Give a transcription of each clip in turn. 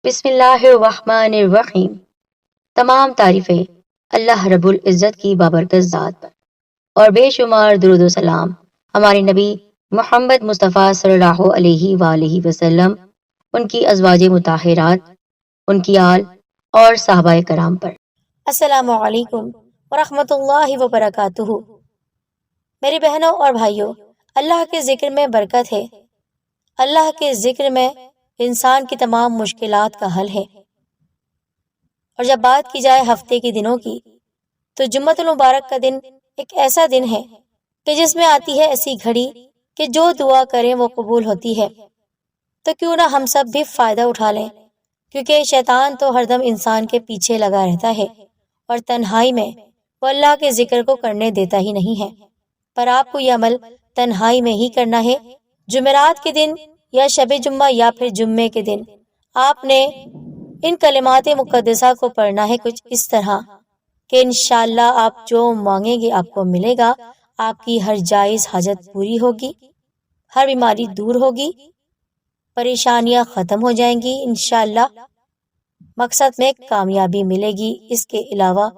بسم اللہ الرحمن الرحیم۔ تمام تعریفیں اللہ رب العزت کی بابرکت ذات پر اور بے شمار درود و سلام ہمارے نبی محمد مصطفیٰ صلی اللہ علیہ وآلہ وسلم، ان کی ازواج مطہرات، ان کی آل اور صحابہ کرام پر۔ السلام علیکم ورحمۃ اللہ وبرکاتہ۔ میری بہنوں اور بھائیوں، اللہ کے ذکر میں برکت ہے۔ اللہ کے ذکر میں انسان کی تمام مشکلات کا حل ہے۔ اور جب بات کی جائے ہفتے کے دنوں کی، تو جمعۃ المبارک کا دن ایک ایسا دن ہے کہ جس میں آتی ہے ایسی گھڑی کہ جو دعا کریں وہ قبول ہوتی ہے۔ تو کیوں نہ ہم سب بھی فائدہ اٹھا لیں، کیونکہ شیطان تو ہر دم انسان کے پیچھے لگا رہتا ہے اور تنہائی میں وہ اللہ کے ذکر کو کرنے دیتا ہی نہیں ہے۔ پر آپ کو یہ عمل تنہائی میں ہی کرنا ہے۔ جمعرات کے دن یا شب جمعہ یا پھر جمعے کے دن آپ نے ان کلمات مقدسہ کو پڑھنا ہے کچھ اس طرح کہ انشاءاللہ آپ جو مانگیں گے آپ کو ملے گا، آپ کی ہر جائز حاجت پوری ہوگی، ہر بیماری دور ہوگی، پریشانیاں ختم ہو جائیں گی انشاءاللہ، مقصد میں کامیابی ملے گی۔ اس کے علاوہ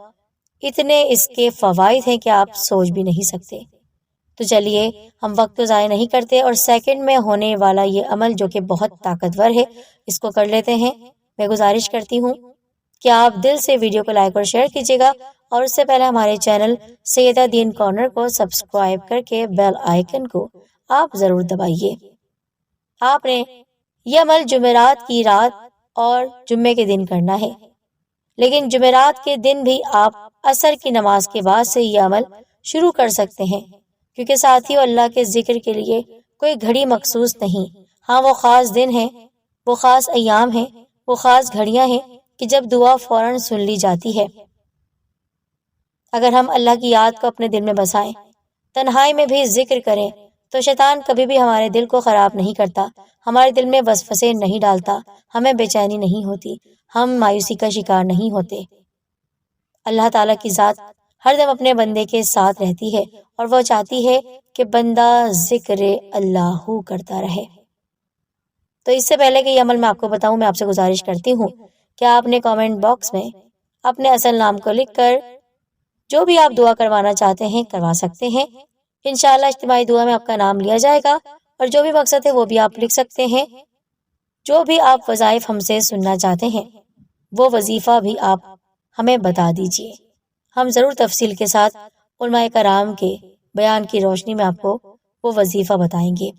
اتنے اس کے فوائد ہیں کہ آپ سوچ بھی نہیں سکتے۔ تو چلیے ہم وقت تو ضائع نہیں کرتے اور سیکنڈ میں ہونے والا یہ عمل جو کہ بہت طاقتور ہے، اس کو کر لیتے ہیں۔ میں گزارش کرتی ہوں کہ آپ دل سے ویڈیو کو لائک اور شیئر کیجیے گا، اور اس سے پہلے ہمارے چینل سیدہ دین کارنر کو سبسکرائب کر کے بیل آئیکن کو آپ ضرور دبائیے۔ آپ نے یہ عمل جمعرات کی رات اور جمعے کے دن کرنا ہے، لیکن جمعرات کے دن بھی آپ عصر کی نماز کے بعد سے یہ عمل شروع کر سکتے ہیں، کیونکہ ساتھیوں اللہ کے ذکر کے لیے کوئی گھڑی مخصوص نہیں۔ ہاں، وہ خاص دن ہیں، وہ خاص ایام ہیں، وہ خاص گھڑیاں ہیں کہ جب دعا فوراً سن لی جاتی ہے۔ اگر ہم اللہ کی یاد کو اپنے دل میں بسائیں، تنہائی میں بھی ذکر کریں، تو شیطان کبھی بھی ہمارے دل کو خراب نہیں کرتا، ہمارے دل میں وسوسے نہیں ڈالتا، ہمیں بے چینی نہیں ہوتی، ہم مایوسی کا شکار نہیں ہوتے۔ اللہ تعالیٰ کی ذات ہر دم اپنے بندے کے ساتھ رہتی ہے اور وہ چاہتی ہے کہ بندہ ذکر اللہ کرتا رہے۔ تو اس سے پہلے کہ یہ عمل میں آپ کو بتاؤں، میں آپ سے گزارش کرتی ہوں کہ آپ نے کامنٹ باکس میں اپنے اصل نام کو لکھ کر جو بھی آپ دعا کروانا چاہتے ہیں کروا سکتے ہیں۔ انشاءاللہ اجتماعی دعا میں آپ کا نام لیا جائے گا، اور جو بھی مقصد ہے وہ بھی آپ لکھ سکتے ہیں۔ جو بھی آپ وظائف ہم سے سننا چاہتے ہیں وہ وظیفہ بھی آپ ہمیں بتا دیجئے، ہم ضرور تفصیل کے ساتھ علماء کرام کے بیان کی روشنی میں آپ کو وہ وظیفہ بتائیں گے۔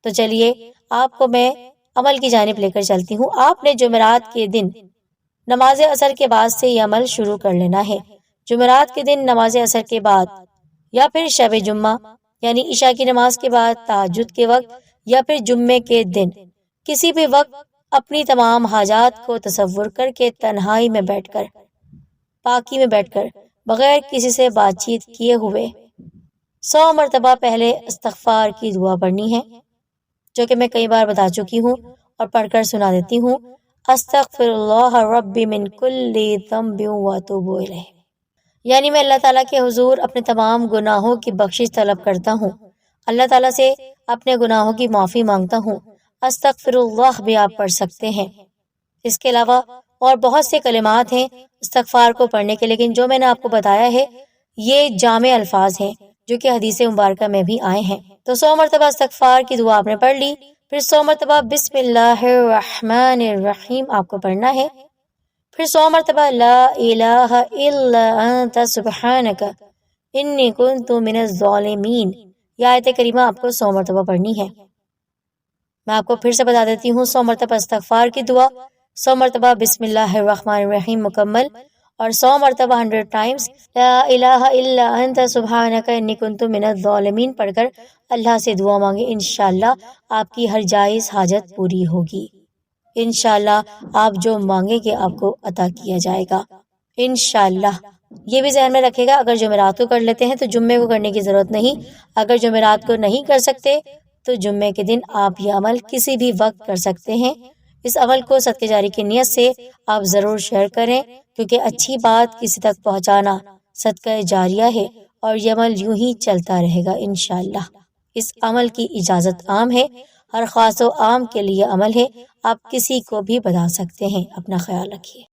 تو چلیے آپ کو میں عمل کی جانب لے کر چلتی ہوں۔ آپ نے جمعرات کے دن نماز عصر کے بعد سے یہ عمل شروع کر لینا ہے۔ جمعرات کے دن نماز عصر کے بعد یا پھر شب جمعہ یعنی عشاء کی نماز کے بعد تہجد کے وقت یا پھر جمعے کے دن کسی بھی وقت اپنی تمام حاجات کو تصور کر کے تنہائی میں بیٹھ کر، پاکی میں بیٹھ کر، بغیر کسی سے بات چیت کیے ہوئے 100 مرتبہ پہلے استغفار کی دعا پڑھنی ہے، جو کہ میں کئی بار بتا چکی ہوں اور پڑھ کر سنا دیتی ہوں۔ استغفر اللہ ربی من کل ذنب واتوب الیہ، یعنی میں اللہ تعالیٰ کے حضور اپنے تمام گناہوں کی بخشش طلب کرتا ہوں، اللہ تعالیٰ سے اپنے گناہوں کی معافی مانگتا ہوں۔ استغفر اللہ بھی آپ پڑھ سکتے ہیں۔ اس کے علاوہ اور بہت سے کلمات ہیں استغفار کو پڑھنے کے، لیکن جو میں نے آپ کو بتایا ہے یہ جامع الفاظ ہیں جو کہ حدیث مبارکہ میں بھی آئے ہیں۔ تو 100 مرتبہ استغفار کی دعا آپ نے پڑھ لی، پھر 100 مرتبہ بسم اللہ الرحمن الرحیم آپ کو پڑھنا ہے، پھر 100 مرتبہ لا الہ الا انت سبحانک انی کنت من الظالمین، یہ آیت کریمہ آپ کو 100 مرتبہ پڑھنی ہے۔ میں آپ کو پھر سے بتا دیتی ہوں، 100 مرتبہ استغفار کی دعا، 100 مرتبہ بسم اللہ الرحمن الرحیم مکمل، اور 100 مرتبہ 100 ٹائمز لا الہ الا انت سبحانک انی کنت من الظالمین پڑھ کر اللہ سے دعا مانگے۔ انشاءاللہ آپ کی ہر جائز حاجت پوری ہوگی، انشاءاللہ آپ جو مانگیں گے آپ کو عطا کیا جائے گا انشاءاللہ۔ یہ بھی ذہن میں رکھے گا، اگر جمعرات کو کر لیتے ہیں تو جمعے کو کرنے کی ضرورت نہیں، اگر جمعرات کو نہیں کر سکتے تو جمعے کے دن آپ یہ عمل کسی بھی وقت کر سکتے ہیں۔ اس عمل کو صدقہ جاری کی نیت سے آپ ضرور شیئر کریں، کیونکہ اچھی بات کسی تک پہنچانا صدقہ جاریہ ہے، اور یہ عمل یوں ہی چلتا رہے گا انشاءاللہ۔ اس عمل کی اجازت عام ہے، اور خاص و عام کے لیے عمل ہے۔ آپ کسی کو بھی بتا سکتے ہیں۔ اپنا خیال رکھیے۔